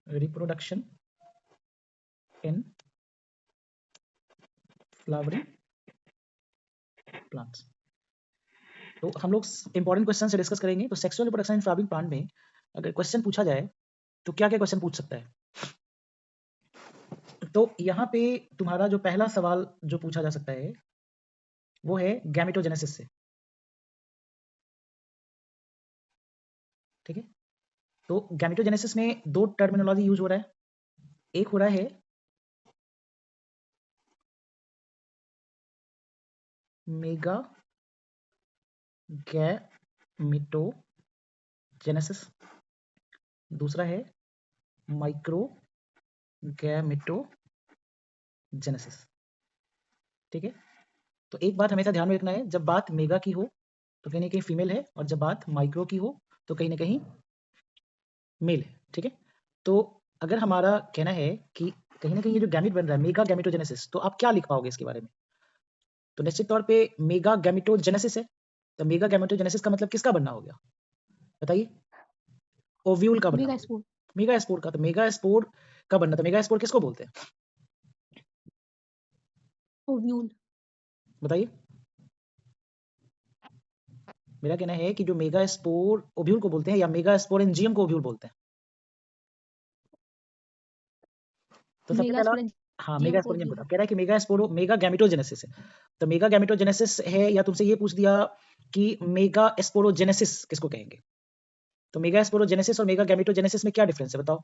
Reproduction in flowering plants. तो हम लोग इंपॉर्टेंट क्वेश्चन से डिस्कस करेंगे। तो sexual reproduction in flowering plant में अगर क्वेश्चन पूछा जाए तो क्या क्या क्वेश्चन पूछ सकता है? तो यहाँ पे तुम्हारा जो पहला सवाल जो पूछा जा सकता है वो है गैमेटोजेनेसिस से। ठीक है, तो गैमेटोजेनेसिस में दो टर्मिनोलॉजी यूज हो रहा है। एक हो रहा है मेगा गैमेटोजेनेसिस, दूसरा है माइक्रो गैमेटोजेनेसिस। ठीक है, तो एक बात हमेशा ध्यान में रखना है, जब बात मेगा की हो तो कहीं ना कहीं फीमेल है, और जब बात माइक्रो की हो तो कहीं ना कहीं मेल है। ठीक है, तो अगर हमारा कहना है कि कहीं ना कहीं ये जो गैमेट बन रहा है मेगा गैमेटोजेनेसिस, तो आप क्या लिख पाओगे इसके बारे में? तो निश्चित तौर पे मेगा गैमेटोजेनेसिस है, तो मेगा गैमेटोजेनेसिस का मतलब किसका बनना हो गया बताइए? ओव्यूल का बनना मेगा हो गया, स्पोर। मेगा स्पोर का। तो मेगा स्पोर का बनना, तो मेगा स्पोर किसको बोलते हैं ओव्यूल। बताइए? मेरा कहना है कि जो मेगा स्पोर ओव्यूल को बोलते हैं, या मेगा स्पोरेंजियम को ओव्यूल बोलते हैं। तो सबसे मेगा पहला, स्पोर हाँ जीएम मेगा को स्पोरेंजियम ओव्यूल। बता, कह रहा है कि मेगा स्पोरो मेगा गैमेटोजेनेसिस है। तो मेगा गैमेटोजेनेसिस है, या तुमसे ये पूछ दिया कि मेगा स्पोरोजेनेसिस किसको कहेंगे? तो मेगा स्पोरोजेनेसिस और मेगा गैमेटोजेनेसिस में क्या डिफरेंस है बताओ?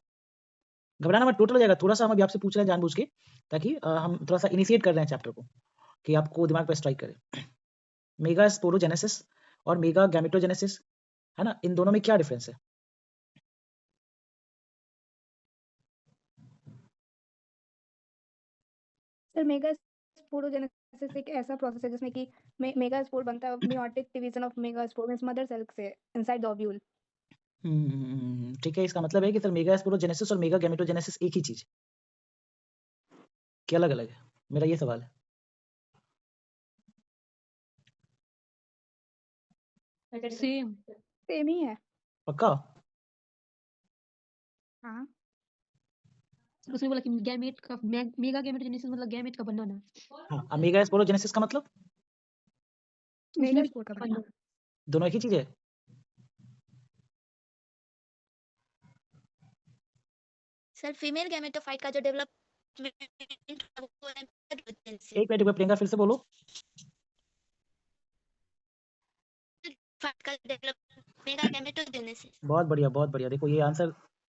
घबराना मत, टोटल हो जाएगा। थोड़ा सा हम अभी आपसे पूछ रहे हैं जानबूझ के, ताकि हम थोड़ा सा इनिशिएट कर रहे हैं चैप्टर को, कि आपको दिमाग पर स्ट्राइक करे। मेगा स्पोरोजेनेसिस और मेगा गैमेटोजेनेसिस, है ना, इन दोनों में क्या डिफरेंस है? सर मेगा स्पोरोजेनेसिस एक ऐसा प्रोसेस है जिसमें कि मेगा स्पोर बनता है meiotic division of megaspore means mother cell से इनसाइड द ओव्यूल। ठीक है, इसका मतलब है कि सर मेगा स्पोरोजेनेसिस और मेगा गैमेटोजेनेसिस एक ही चीज क्या अलग अलग है? मेरा ये सवाल है। सेम सेम ही है। पक्का? हाँ, उसने बोला कि गैमेट का मेगा गैमेटोजेनेसिस मतलब गैमेट का बनना ना। हाँ, अब मेगा स्पोरोजेनेसिस का मतलब मेगा स्पोर का बनना। दोनों एक ही चीज है। सर फीमेल गैमेटोफाइट का जो डेवलपमेंट वो एम्ब्रियोजेनेसिस एक मिनट प्रियंका, फिर से बोलो। फाइट का डेवलपमेंट मेगा गैमेटोजेनेसिस। बहुत बढ़िया, बहुत बढ़िया। देखो ये आंसर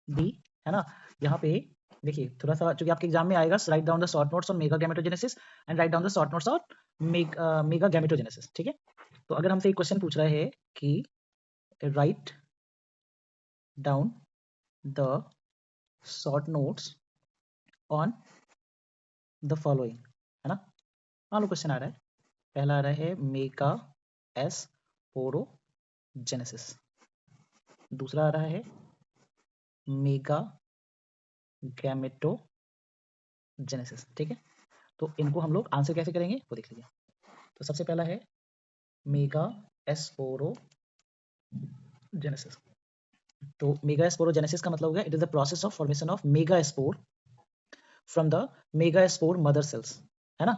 डी है ना, यहाँ पे देखिए थोड़ा सा, चूंकि आपके एग्जाम में आएगा, write down the short notes on mega gametogenesis and write down the short notes on mega gametogenesis. ठीक है, तो अगर हमसे एक क्वेश्चन पूछ रहा है कि write down the short notes on the following, है ना, मान लो क्वेश्चन आ रहा है, पहला आ रहा है मेगा स्पोरोजेनेसिस, दूसरा आ रहा है मेगा गैमेटोजेनेसिस। ठीक है, तो इनको हम लोग आंसर कैसे करेंगे वो देख लीजिए। तो सबसे पहला है मेगा स्पोरोजेनेसिस। तो मेगा स्पोरोजेनेसिस का मतलब हो गया it is the process of formation of megaspore from the mega spore mother cells, है ना।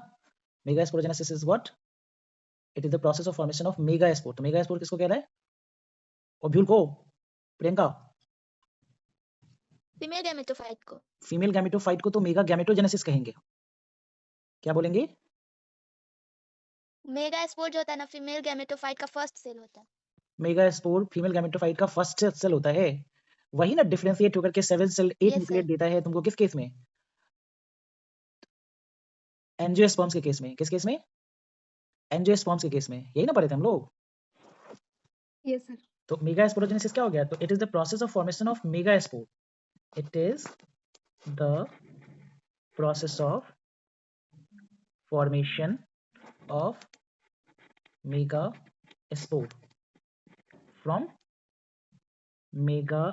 Mega sporogenesis is what? It is the process of formation of mega spore. तो mega spore किसको कह रहा है? ओव्यूल को, Priyanka? Female gametophyte को। Female gametophyte को तो मेगा गैमेटोजेनेसिस कहेंगे। क्या बोलेंगे? मेगा स्पोर जो होता है ना फीमेल गैमेटोफाइट का फर्स्ट सेल होता है। मेगा स्पोर फीमेल गैमेटोफाइट का फर्स्ट सेल होता है, वही ना डिफरेंशिएट होकर के 7 सेल 8 यस न्यूक्लियट सर। देता है तुमको। किस केस में? एंजियोस्पर्म्स के केस में। किस केस में? एंजियोस्पर्म्स के केस में, यही ना पढ़े थे हम लोग। Yes sir. तो मेगा स्पोरोजेनेसिस क्या हो गया? तो it is the process of formation of megaspore. It is the process of formation of megaspore from mega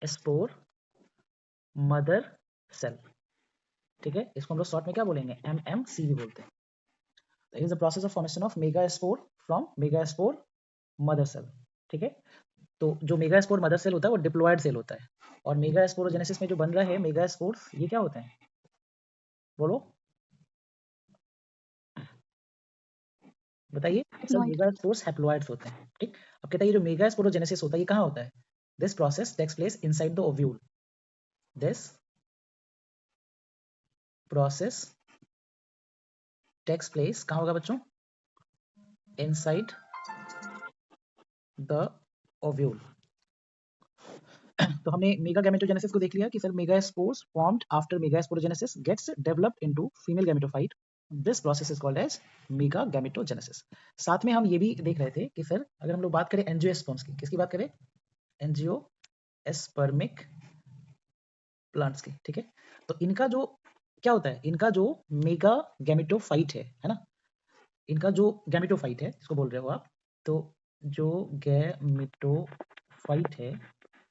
spore mother cell. ठीक है, इसको हम लोग शॉर्ट में क्या बोलेंगे? MMC भी बोलते हैं। It is the process of formation of megaspore from megaspore mother cell. ठीक है, तो जो मेगास्पोर मदर सेल होता है वो डिप्लॉयड सेल होता है, और मेगास्पोरोजेनेसिस में जो बन रहा है मेगास्पोर्स, ये क्या होते हैं बोलो, बताइए। Sir Haploid. मेगास्पोर्स हैप्लॉइड्स होते हैं, ठीक। अब कहता है ये जो मेगास्पोरोजेनेसिस होता है ये कहाँ होता है? This process takes place inside the ovule. This process takes place कहाँ होगा बच्चों? Inside the ovule. तो हमने मेगा गैमेटोजेनेसिस को देख लिया कि sir megaspores formed after megasporogenesis gets developed into female gametophyte. This process is called as megagametogenesis. साथ में हम ये भी देख रहे थे कि सर अगर हम लोग बात करें एंजियोस्पर्म्स की, किसकी बात करें? एंजियोस्पर्मिक प्लांट्स की, ठीक है। तो इनका जो क्या होता है, इनका जो मेगा गैमेटोफाइट है ना, इनका जो गैमेटोफाइट है इसको बोल रहे हो आप, तो जो गैमेटोफाइट है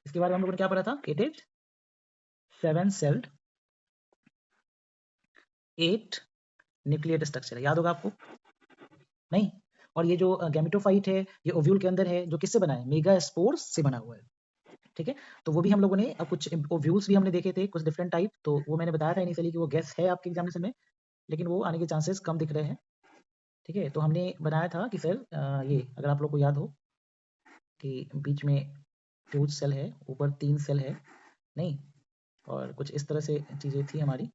इसके बारे में हम लोगों ने क्या पढ़ा था? It is 7 sailed 8 nucleate structure है, याद होगा आपको? नहीं। और ये जो गैमेटोफाइट है ये ओव्यूल के अंदर है, जो किससे बना है? मेगास्पोर्स से बना हुआ है, ठीक है। तो वो भी हम लोगों ने कुछ ओव्यूल्स भी हमने देखे थे, कुछ डिफरेंट टाइप, तो वो मैंने बताया था इनिशियली कि वो गेस है आपके एग्जामिनेशन में, लेकिन वो आने के चांसेस कम दिख रहे हैं, ठीक है। तो हमने बनाया था कि सर ये अगर आप लोग को याद हो कि बीच में फ्यूज सेल है, ऊपर 3 सेल है, नहीं, और कुछ इस तरह से चीजें थी हमारी,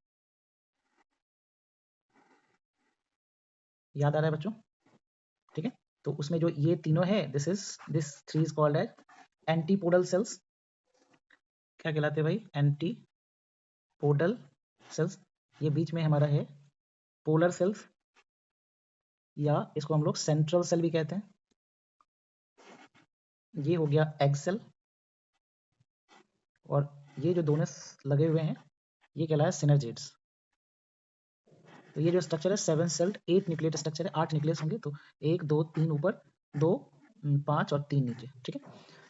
याद आ रहा है बच्चों? ठीक है। तो उसमें जो ये तीनों है, this three is called as antipodal cells. क्या कहलाते हैं भाई? Antipodal cells. ये बीच में हमारा है पोलर सेल्स, या इसको हम लोग सेंट्रल सेल भी कहते हैं। ये हो गया एग सेल, और ये जो दोनों लगे हुए हैं ये कहलाया सिनर्जिड्स। तो ये जो स्ट्रक्चर है 7 सेल्ड 8 न्यूक्लिएट स्ट्रक्चर है, 8 न्यूक्लियस होंगे, तो 1 2 3 ऊपर, 2 5 और 3 नीचे, ठीक है।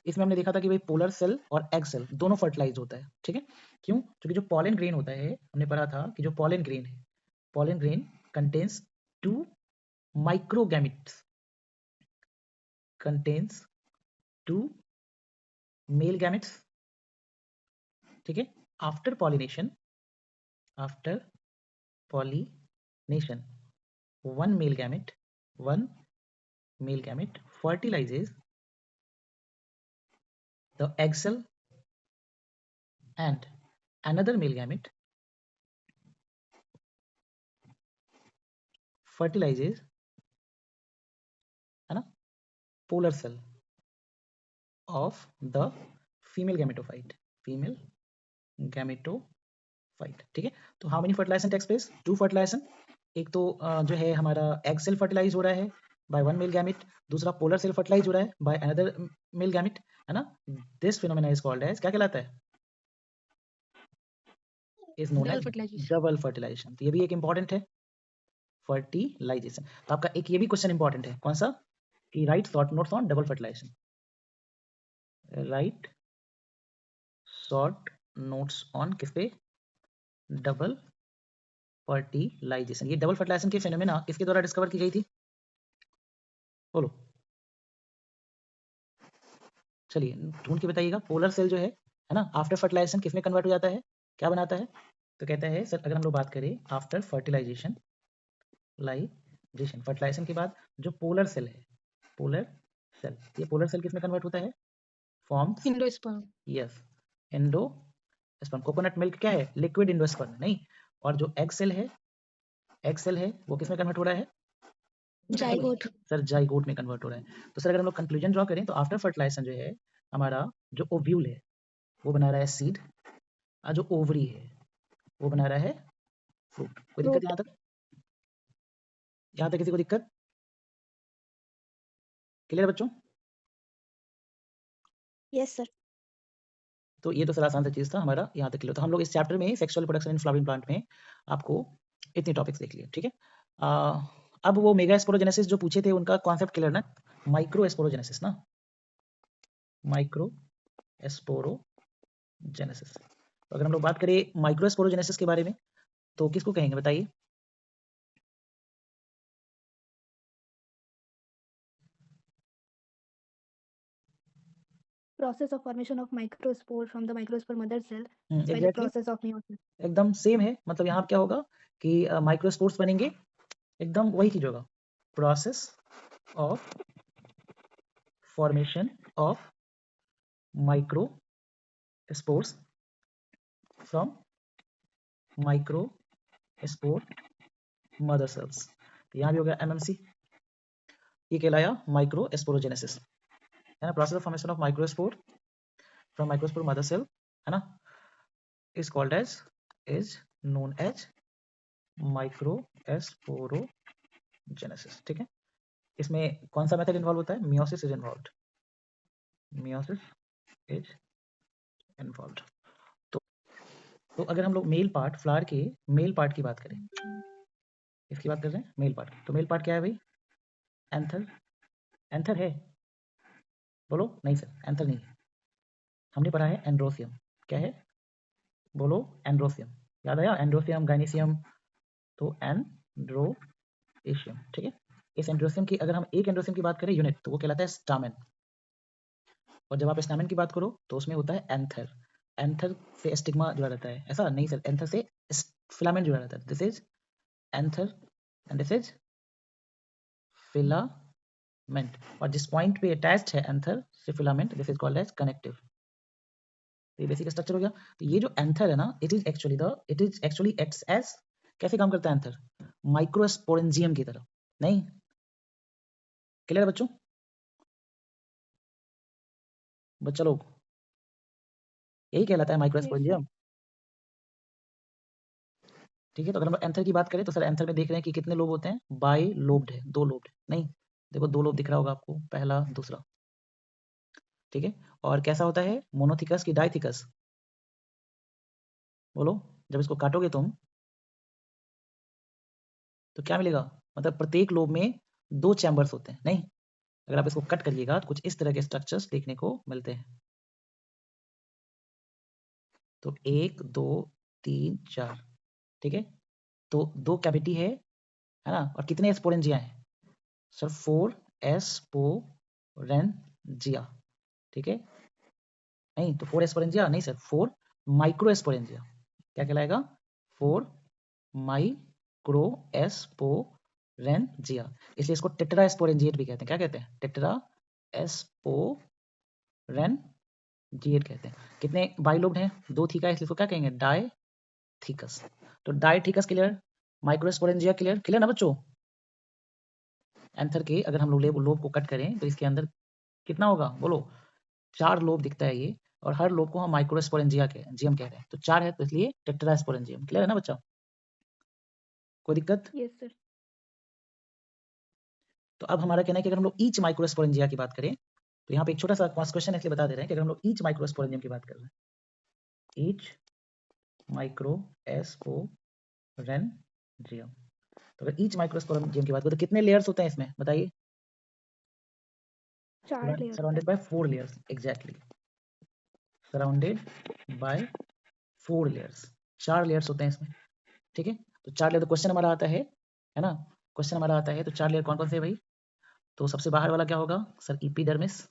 इसमें हमने देखा था कि भाई पोलर सेल और एग सेल दोनों फर्टिलाइज होता है, ठीक है। क्यों? क्योंकि जो पॉलन ग्रेन होता है, हमने पढ़ा था कि जो पॉलन ग्रेन है, pollen grain contains 2 microgametes, contains 2 male gametes, ठीक है। After pollination, after pollination, one male gamete fertilizes the egg cell, and another male gamete fertilizes, है ना, polar cell of the female gametophyte, ठीक है। तो how many fertilization takes place? 2 fertilization. एक तो जो है हमारा एग सेल फर्टिलाइज हो रहा है बाय वन मेल गैमेट, दूसरा पोलर सेल फर्टिलाइज हो रहा है बाय अनदर मेल गैमेट, है ना। This phenomena is called as, क्या कहलाता है? Is known as double fertilization. तो ये भी एक इंपॉर्टेंट है, फर्टिलाइजेशन। तो आपका एक ये भी क्वेश्चन इंपॉर्टेंट है, कौन सा? कि write short notes on double fertilization, write short notes on किस पे? Double fertilization. ये डबल फर्टिलाइजेशन की फेनोमेना किसके द्वारा डिस्कवर की गई थी? बोलो, चलिए ढूंढ के बताइएगा। पोलर सेल जो है ना, आफ्टर फर्टिलाइजेशन किस में कन्वर्ट हो जाता है, क्या बनाता है? तो कहता है सर अगर हम लोग बात करें आफ्टर फर्टिलाइजेशन, फर्टिलाइजेशन के बाद जो पोलर सेल है, पोलर सेल, ये पोलर सेल किस में कन्वर्ट होता है? Forms Endosperm. Yes, endosperm. Coconut milk क्या है? लिक्विड एंडोस्पर्म, नहीं। और जो एग सेल है, वो किस में कन्वर्ट हो रहा है? जाइगोट। सर जाइगोट में कन्वर्ट हो रहा है। तो सर अगर हम लोग कंक्लूजन ड्रॉ करें तो आफ्टर फर्टिलाइजेशन जो है हमारा जो ओव्यूल है वो बना रहा है सीड, और जो ओवरी है वो बना रहा है फ्रूट। कोई दिक्कत यहाँ तक? यहाँ तक किसी को दिक्कत? क्लियर बच्चों? Yes sir. तो ये तो सर आसान सा चीज था हमारा, यहाँ तक क्लियर। तो हम लोग इस चैप्टर में sexual production in flowering plant में आपको इतने टॉपिक्स देख लिए, ठीक है। अब वो मेगा स्पोरोजेनेसिस जो पूछे थे उनका कॉन्सेप्ट क्लियर ना? माइक्रो स्पोरोजेनेसिस ना, माइक्रो स्पोरोजेनेसिस। तो अगर हम लोग बात करें माइक्रो स्पोरोजेनेसिस के बारे में तो किसको कहेंगे बताइए? Process of formation of microspore from the microspore mother cell by the exactly process of meiosis. एकदम सेम है, मतलब यहाँ क्या होगा कि माइक्रोस्पोर्स बनेंगे, एकदम वही चीज होगा, process of formation of microspores from microspore mother sales. तो यहाँ भी हो गया एमएमसी, ये कहलाया माइक्रोस्पोरोजेनेसिस, है ना, process of formation of microspore from microspore mother cell, है ना, is called as, is known as microsporogenesis. ठीक है, इसमें कौन सा मेथड इन्वॉल्व होता है? Meiosis is involved, meiosis is involved. तो अगर हम लोग मेल पार्ट, फ्लावर के मेल पार्ट की बात करें, इसकी बात कर रहे हैं मेल पार्ट, तो मेल पार्ट क्या है भाई? एंथर, एंथर है, बोलो नहीं सर एंथर नहीं है, हमने पढ़ा है एंड्रोसियम, क्या है बोलो? एंड्रोसियम, याद आया? एंड्रोसियम, गाइनेसियम, तो एंड्रोएशियम। ठीक है, इस एंड्रोसियम की अगर हम एक एंड्रोसियम की बात करें यूनिट, तो वो कहलाता है स्टामेन, और जब आप स्टामेन की बात करो तो उसमें होता है एंथर, एंथर से स्टिग्मा जुड़ा रहता है, ऐसा नहीं सर, एंथर से फिलामेंट जुड़ा रहता है, this is anther and this is filament, और जिस पॉइंट पे अटैच्ड है एंथर से filament, this is called as connective. ये बेसिक स्ट्रक्चर हो गया। तो ये जो एंथर है ना, it is actually acts as, कैसे काम करता है एंथर? माइक्रोस्पोरेंजियम की तरह। नहीं क्लियर है बच्चों? बच्चा लोग, यही कहलाता है Yes, sir. माइक्रोस्पोरेंजियम। ठीक है, तो अगर हम एंथर की बात करें तो सर एंथर में देख रहे हैं कि कितने लोब होते हैं? बाई लोब्ड है, 2 लोब्ड नहीं, देखो 2 लोब दिख रहा होगा आपको, पहला दूसरा। ठीक है, और कैसा होता है? मोनोथिकस की डाइथिकस? बोलो, जब इसको काटोगे तुम तो क्या मिलेगा? मतलब प्रत्येक लोब में 2 चैम्बर्स होते हैं, नहीं, अगर आप इसको कट करिएगा तो कुछ इस तरह के स्ट्रक्चर्स देखने को मिलते हैं। तो 1 2 3 4, ठीक है, तो 2 कैविटी है ना, और कितने स्पोरेंजिया हैं? सर 4 एस्पोरेंजिया। ठीक है, नहीं तो 4 एस्पोरेंजिया नहीं सर, 4 माइक्रो एस्पोरेंजिया। क्या कहलाएगा? 4 माइक्रो एस्पोरेंजिया, इसलिए इसको टेट्रा एस्पोरेंजिएट भी कहते हैं। क्या कहते हैं? टेट्रा एस्पोरेंजिएट कहते हैं। कितने बाइलोब्ड हैं? 2 थीका, इसलिए इसको क्या कहेंगे? डाइथिकस। तो डाइथिकस क्लियर, माइक्रोस्पोरेंजिया क्लियर, क्लियर ना बच्चों? एंथर के अगर हम लोब को कट करें तो इसके अंदर कितना होगा? बोलो, 4 लोब दिखता है ये, और हर लोब को हम माइक्रोस्पोरेंजिया जियम कह रहे हैं, तो 4 है तो इसलिए टेट्रास्पोरेंजियम। क्लियर है ना बच्चा? कोई दिक्कत? Yes, sir. तो अब हमारा कहना है कि अगर हम लोग ईच माइक्रोस्पोरेंजिया की बात करें, तो यहाँ पे एक छोटा सा क्वेश्चन इसलिए बता दे रहे हैं कि अगर हम लोग ईच माइक्रोस्पोरेंजियम की बात कर रहे हैं, ईच माइक्रोस्पोरेंजियम, तो अगर ईच माइक्रोस्पोरेंजियम की बात करें तो कितने लेयर्स होते हैं इसमें? बताइए। 4 layers. Surrounded by 4 layers, exactly, surrounded by 4 layers, 4 layers होते हैं इसमें। ठीक है, तो 4 लेयर, तो क्वेश्चन हमारा आता है ना, क्वेश्चन हमारा आता है तो 4 लेयर कौन कौन से है भाई? तो सबसे बाहर वाला क्या होगा सर? एपिडर्मिस,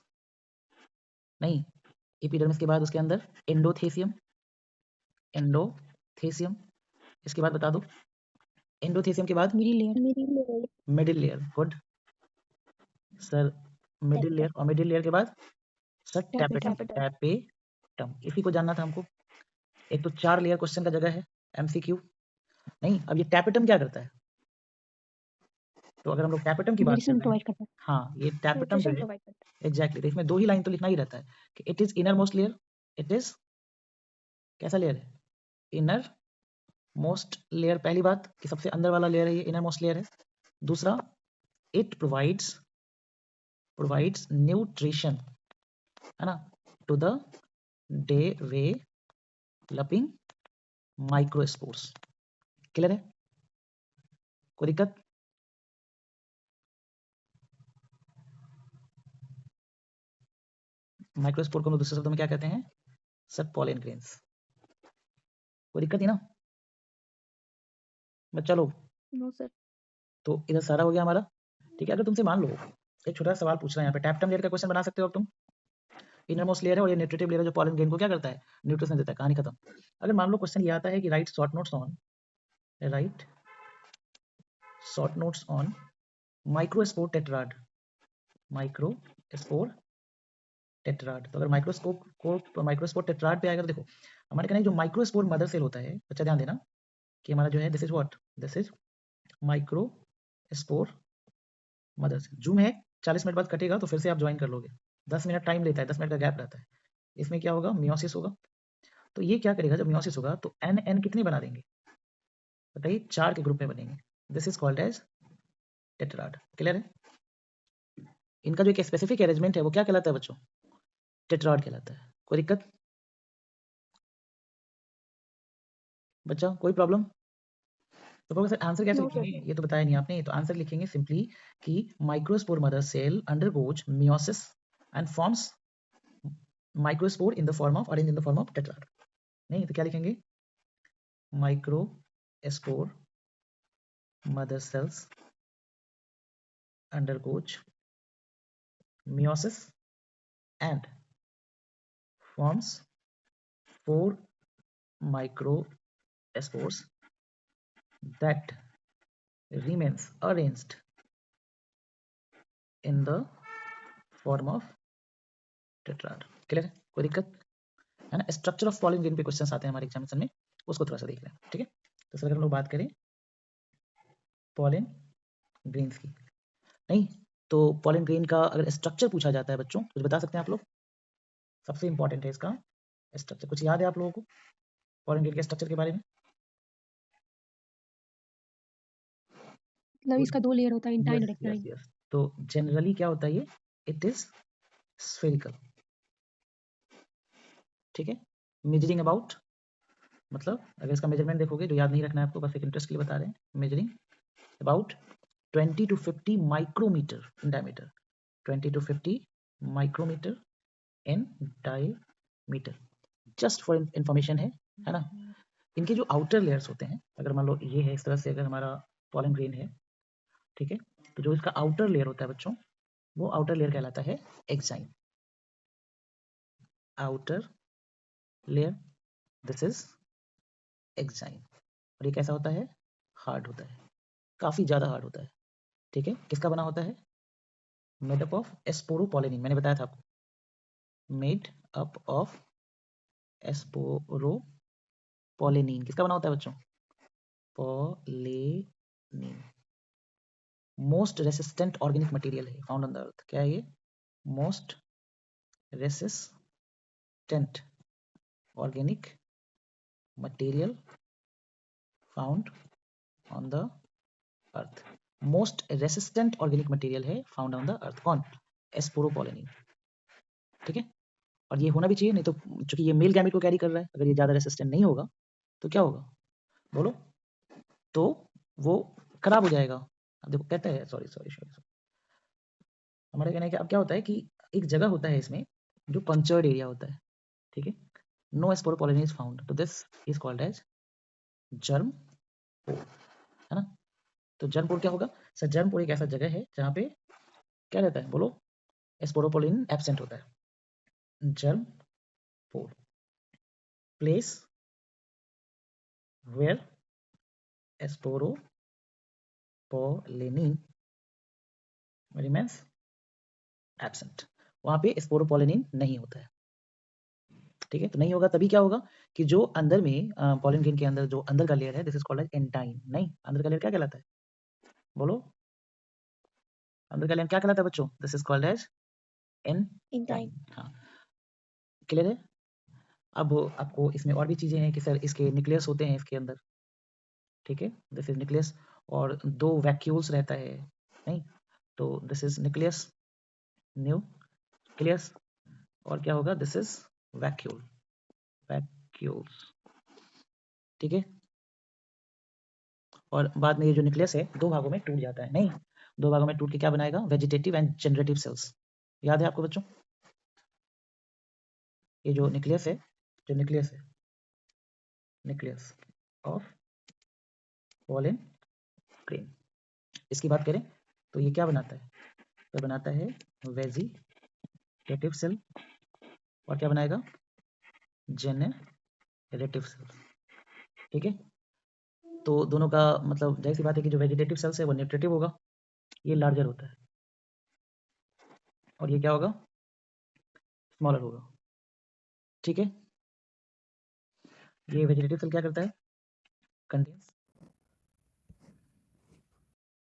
नहीं, एपिडर्मिस के बाद उसके अंदर एंडोथेसियम, एंडोथेसियम, इसके बाद बता दो, एंडोथेसियम के बाद middle layer, good sir, middle layer, और मिडिल लेयर के बाद सर टैपेटम, टैपेटम, इसी को जानना था हमको। एक तो 4 लेयर क्वेश्चन का जगह है, एमसीक्यू नहीं। अब ये टैपेटम क्या करता है? तो अगर हम लोग टैपेटम की बात करते हैं, हाँ, ये टैपेटम जो है, एग्जैक्टली, तो इसमें 2 ही लाइन तो लिखना ही रहता है कि it is inner most layer, it is कैसा लेयर है? Inner most layer. पहली बात कि सबसे अंदर वाला लेयर है, ये इनर मोस्ट लेयर है। दूसरा, इट प्रोवाइड्स न्यूट्रिशन, है ना, to the developing microspores. Clear है? कोई दिक्कत? माइक्रोस्पोर को हम दूसरे शब्दों में क्या कहते हैं? Sir pollen grains. कोई दिक्कत नहीं ना बच्चा लोग? No, sir. तो इधर सारा हो गया हमारा। ठीक है, अगर तुमसे मान लो एक छोटा सा सवाल पूछ रहा है यहाँ पे, टैपेटम लेयर का क्वेश्चन बना सकते हो अब तुम? इनरमोस्ट लेयर है और ये न्यूट्रिटिव लेयर है जो पॉलन ग्रेन को क्या करता है, न्यूट्रिशन देता है। कहानी खत्म। अगर मान लो क्वेश्चन ये आता है कि write short notes on microspore tetrad, तो अगर माइक्रोस्पोर टेट्राड पे आएगा तो देखो हमारे कहना है जो माइक्रोस्पोर मदर सेल होता है, अच्छा ध्यान देना कि हमारा जो है this is microspore mother cell. Zoom है 40 मिनट बाद कटेगा तो फिर से आप ज्वाइन कर लोगे, 10 मिनट टाइम लेता है, 10 मिनट का गैप रहता है। इसमें क्या होगा, मियोसिस होगा। तो ये क्या करेगा, जब मियोसिस होगा तो एन कितने बना देंगे बताइए, 4 के ग्रुप में बनेंगे। This is called as tetrad. Clear है? इनका जो एक स्पेसिफिक अरेंजमेंट है वो क्या कहलाता है बच्चों, टेट्राड कहलाता है। कोई दिक्कत बच्चा, कोई प्रॉब्लम? तो प्रोफेसर आंसर कैसे No, sir. लिखेंगे, ये तो बताया नहीं आपने। तो आंसर लिखेंगे सिंपली कि microspore mother cell undergoes meiosis and forms microspore in the form of arrange in the form of tetrad. नहीं तो क्या लिखेंगे, microspore mother cells undergoes meiosis and forms 4 microspores that remains arranged in the form of tetrad। Clear है? कोई दिक्कत है ना? Structure of pollen grain पे क्वेश्चंस आते हैं हमारे एग्जामिनेशन में, उसको थोड़ा सा देख लें। ठीक है, तो सर अगर हम लोग बात करें पॉलन ग्रेन्स की, नहीं तो पॉलन ग्रेन का अगर स्ट्रक्चर पूछा जाता है बच्चों, कुछ बता सकते हैं आप लोग? सबसे इंपॉर्टेंट है इसका स्ट्रक्चर। कुछ याद है आप लोगों को पॉलन ग्रेन के स्ट्रक्चर के बारे में? मतलब इसका 2 लेयर होता है, इंटाइन और एक्टाइन। यस। तो जनरली क्या होता है ये, इट इज स्फेरिकल। ठीक है, मेजरिंग अबाउट, मतलब अगर इसका मेजरमेंट देखोगे, जो याद नहीं रखना है आपको, बस एक इंटरेस्ट के लिए बता रहे हैं, measuring about 20 to 50 micrometer in diameter, 20 to 50 micrometer in diameter. Just for information है ना। इनके जो आउटर लेयर्स होते हैं, अगर मान लो ये है इस तरह से, अगर हमारा पॉलन ग्रेन है, ठीक है, तो जो इसका आउटर लेयर होता है बच्चों, वो आउटर लेयर कहलाता है exine. Outer layer, this is exine. और ये कैसा होता है, हार्ड होता है, काफी ज्यादा हार्ड होता है। ठीक है, किसका बना होता है, मेड अप ऑफ एस्पोरोपोलेनिन। मैंने बताया था आपको, मेड अप ऑफ एस्पोरोपोलेनिन। किसका बना होता है बच्चों, पोलेनिन। मोस्ट रेसिस्टेंट ऑर्गेनिक मटेरियल है फाउंड ऑन द अर्थ। क्या है ये, most resistant organic material found on the earth. Most resistant organic material है फाउंड ऑन द अर्थ। कौन, एस्पोरोपोलेनिन। ठीक है, और ये होना भी चाहिए, नहीं तो चूंकि ये मेल गैमेट को कैरी कर रहा है, अगर ये ज्यादा रेसिस्टेंट नहीं होगा तो क्या होगा बोलो, तो वो खराब हो जाएगा। अब देखो कहते हैं, सॉरी हमारे कहने का अब क्या होता है कि एक जगह होता है इसमें जो पंक्चर्ड एरिया होता है। ठीक है, नो एस्पोरोपोलेनिन इज फाउंड, तो this is called as germ pore, है ना। तो जर्म पोर क्या होगा सर, जर्म पोर एक ऐसा जगह है जहाँ पे क्या रहता है बोलो, एस्पोरोपोलेनिन एब्सेंट होता है। Germ pore, place where sporopollenin remains absent, वहां पे एस्पोरोपोलेनिन नहीं होता है। ठीक है, तो नहीं होगा तभी क्या होगा कि जो अंदर में पॉलन ग्रेन के अंदर जो अंदर का लेयर है, this is called as intine. नहीं, अंदर का लेयर क्या कहलाता है बोलो, अंदर का लेयर क्या कहलाता है बच्चों, this is called as intine. हाँ, क्लियर है? अब आपको इसमें और भी चीजें हैं कि सर इसके न्यूक्लियस होते हैं इसके अंदर। ठीक है, दिस इज न्यूक्लियस, और 2 वैक्यूल्स रहता है। नहीं, तो दिस इज न्यूक्लियस, और क्या होगा, दिस इज वैक्यूल्स। ठीक है, और बाद में ये जो न्यूक्लियस है 2 भागों में टूट जाता है। नहीं, 2 भागों में टूट के क्या बनाएगा, वेजिटेटिव एंड जनरेटिव सेल्स। याद है आपको बच्चों, ये जो न्यूक्लियस है, न्यूक्लियस ऑफ पॉलन ग्रेन, इसकी बात करें तो ये क्या बनाता है, तो बनाता है वेजिटेटिव सेल और क्या बनाएगा, जेनेरेटिव सेल्स। ठीक है, तो दोनों का मतलब जाहिर सी बात है कि जो वेजिटेटिव सेल्स है वो न्यूट्रिटिव होगा, ये लार्जर होता है, और ये क्या होगा, स्मॉलर होगा। ठीक है, ये वेजिटेटिव सेल क्या करता है, कंटेन्स